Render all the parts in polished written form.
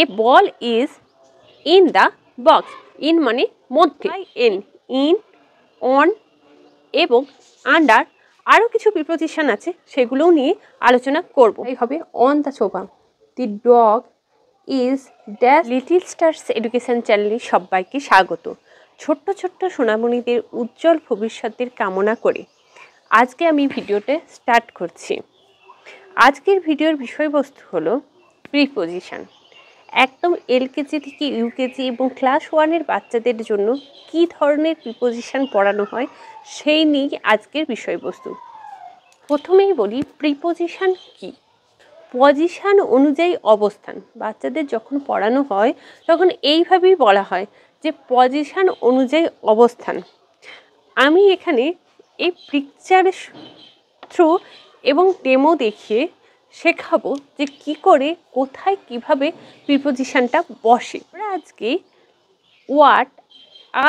A ball is in the box. In মানে মধ্যে, in, on এবং আন্ডার আরও কিছু প্রিপোজিশন আছে, সেগুলোও নিয়ে আলোচনা করব। এই হবে on the sofa. The dog is dash. Little stars education চ্যানেলে সবাইকে স্বাগত। ছোট্ট ছোট্ট সোনামণিদের উজ্জ্বল ভবিষ্যতের কামনা করে আজকে আমি ভিডিওটা স্টার্ট করছি। আজকের ভিডিওর বিষয়বস্তু হলো প্রিপোজিশন। একদম এলকেজি থেকে ইউকেজি এবং ক্লাস 1-এর বাচ্চাদের জন্য কী ধরনের প্রিপোজিশন পড়ানো হয় সেই নিয়ে আজকের বিষয়বস্তু। প্রথমেই বলি প্রিপোজিশন কি। পজিশন অনুযায়ী অবস্থান। বাচ্চাদের যখন পড়ানো হয় তখন এইভাবেই বলা হয় যে পজিশন অনুযায়ী অবস্থান। আমি এখানে এই পিকচারের থ্রু এবং ডেমো দেখিয়ে শেখাবো যে কি করে কোথায় কিভাবে প্রিপোজিশনটা বসে। আমরা আজকে ওয়াট,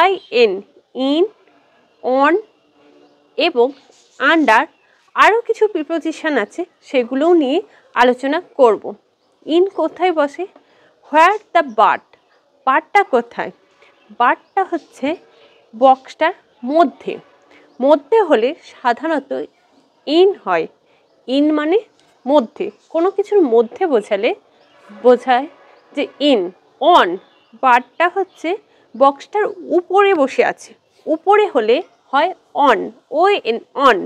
IN, ইন, অন এবং আন্ডার আরও কিছু প্রিপোজিশন আছে, সেগুলোও নিয়ে আলোচনা করব। ইন কোথায় বসে? Where the bird. বার্ডটা কোথায়? বার্ডটা হচ্ছে বক্সটার মধ্যে। মধ্যে হলে সাধারণত ইন হয়। ইন মানে মধ্যে, কোনো কিছুর মধ্যে বোঝায় যে ইন। অন, বার্ডটা হচ্ছে বক্সটার উপরে বসে আছে। উপরে হলে হয় অন, ON,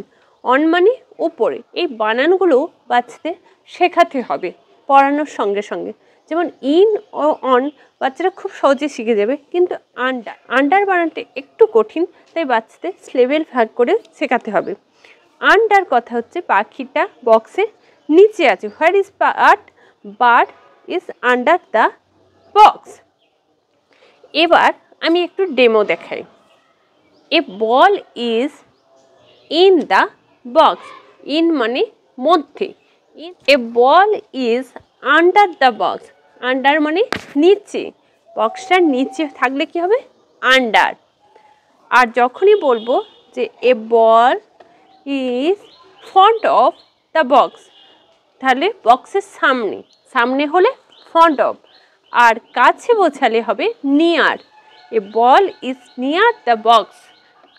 অন মানে উপরে। এই বানানগুলো বাচ্চাদের শেখাতে হবে পড়ানোর সঙ্গে সঙ্গে। যেমন ইন ও অন বাচ্চারা খুব সহজে শিখে যাবে, কিন্তু আন্ডার বানানটা একটু কঠিন, তাই বাচ্চাদের লেভেল ভাগ করে শেখাতে হবে। আন্ডার কথা হচ্ছে পাখিটা বক্সের নিচে আছে। Where is bird? Bird is under the box. এবার আমি একটু ডেমো দেখাই। A ball is in the box. In মানে মধ্যে। A ball is under the box. Under মানে নিচে। বক্সটার নিচে থাকলে কি হবে? আন্ডার। আর যখনই বলবো যে a ball is front of the box, তাহলে বক্সের সামনে। সামনে হলে ফ্রন্ট অফ, আর কাছে বোঝালে হবে near. A ball is near the box.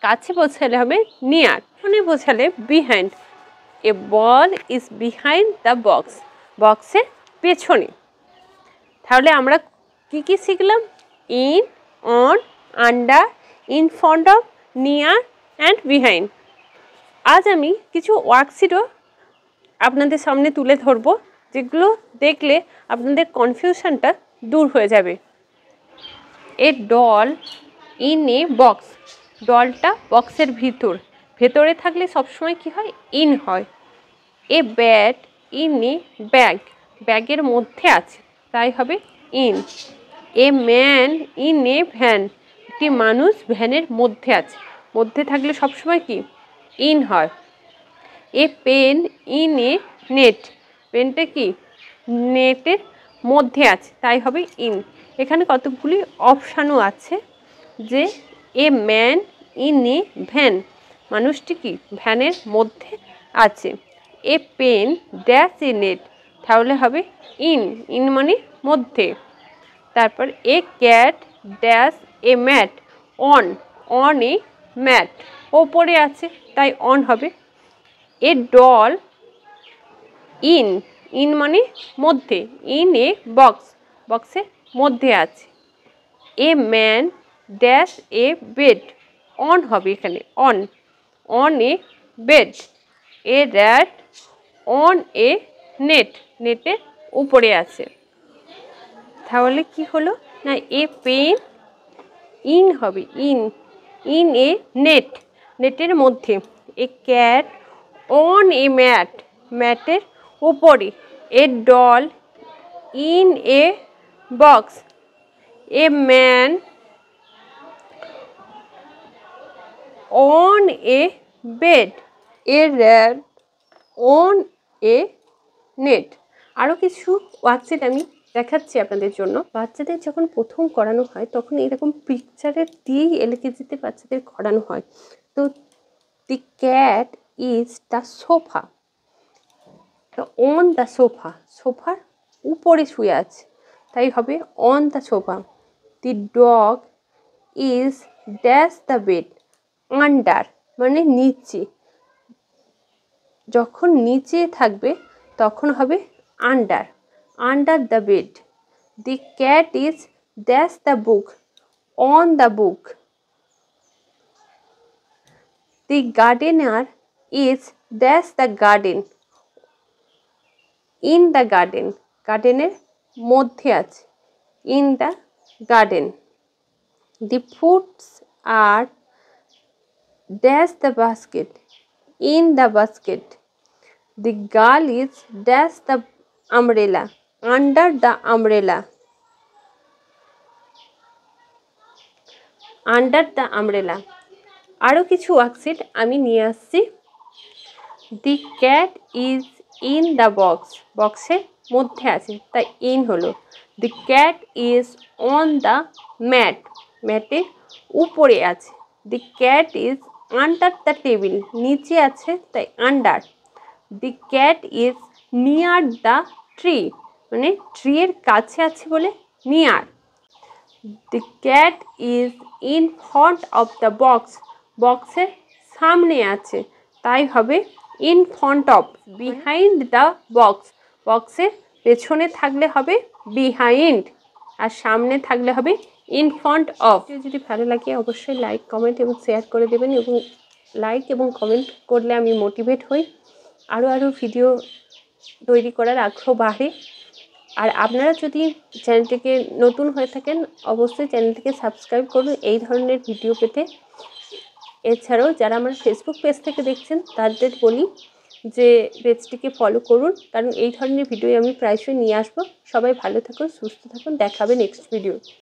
কাছে বোঝালে হবে নিয়ার। পেছনে বোঝালে behind. A ball is behind the box. বক্সের পেছনে। তাহলে আমরা কি কি শিখলাম? In, on, under, in front of, near and behind. আজ আমি কিছু ওয়ার্কশিটও আপনাদের সামনে তুলে ধরবো, যেগুলো দেখলে আপনাদের কনফিউশনটা দূর হয়ে যাবে। A doll in a box. ডলটা বক্সের ভেতরে থাকলে সবসময় কি হয়? ইন হয়। A bat in a bag. ব্যাগের মধ্যে আছে, তাই হবে in. A man in a van. একটি মানুষ ভ্যানের মধ্যে আছে। মধ্যে থাকলে সবসময় কি? ইন হয়। A pen in a net. পেনটা কি? নেটের মধ্যে আছে, তাই হবে ইন। এখানে কতগুলি অপশানও আছে যে a man in a van, মানুষটি কি? ভ্যানের মধ্যে আছে। A pen dash a net, তাহলে হবে ইন। ইন মানে মধ্যে। তারপর a cat dash a mat. On a mat, ওপরে আছে, তাই অন হবে। এ ডল ইন মানে মধ্যে। ইন এ বক্স, বক্সের মধ্যে আছে। A man dash a bed. On হবে এখানে, on a bed. A rat on a net, নেটের উপরে আছে। তাহলে কি হলো না, এ পেন ইন হবে, ইন এ নেট, নেটের মধ্যে। A cat on a mat, ম্যাটের উপরে। A doll in a box. A man on a bed. A rat on a net. আরও কিছু ওয়ার্কশিট আমি দেখাচ্ছি আপনাদের জন্য। বাচ্চাদের যখন প্রথম করানো হয় তখন এরকম পিকচারের দিয়েই এলকেজিতে বাচ্চাদের করানো হয়। তো দি cat is the sofa. On the sofa, সোফার উপরে শুয়ে আছে, তাই হবে on the sofa. The dog is dash the bed, under মানে নিচে, যখন নিচে থাকবে তখন হবে under, under the bed. The cat is dash the book, on the book. The gardener is dash the garden, in the garden, গার্ডেনের মধ্যে আছে, in the garden. The fruits are dash the basket, in the basket. The girl is dash the umbrella, under the umbrella, under the umbrella. আরও কিছু worksheet আমি নিয়ে আসছি। The cat is in the box, বক্সের মধ্যে আছে তাই in হলো। The cat is on the mat, ম্যাটের উপরে আছে। The cat is under the table, নিচে আছে তাই under. The cat is near the tree, মানে ট্রিয়ের কাছে আছে বলে near. The cat is in front of the box, বক্সের সামনে আছে তাই হবে in front of. Behind the box, বক্সের পেছনে থাকলে হবে বিহাইন্ড, আর সামনে থাকলে হবে ইন ফ্রন্ট অফ। যদি ভালো লাগে অবশ্যই লাইক, কমেন্ট এবং শেয়ার করে দেবেন, এবং লাইক এবং কমেন্ট করলে আমি মোটিভেট হই, আরও ভিডিও তৈরি করার আগ্রহ বাড়ে। আর আপনারা যদি চ্যানেলটিকে নতুন হয়ে থাকেন অবশ্যই চ্যানেলটিকে সাবস্ক্রাইব করুন এই ধরনের ভিডিও পেতে। এছাড়াও যারা আমার ফেসবুক পেজ থেকে দেখছেন তাদের বলি যে পেজটিকে ফলো করুন, কারণ এই ধরনের ভিডিও আমি প্রায়শই নিয়ে আসবো। সবাই ভালো থাকুন, সুস্থ থাকুন, দেখা হবে নেক্সট ভিডিও।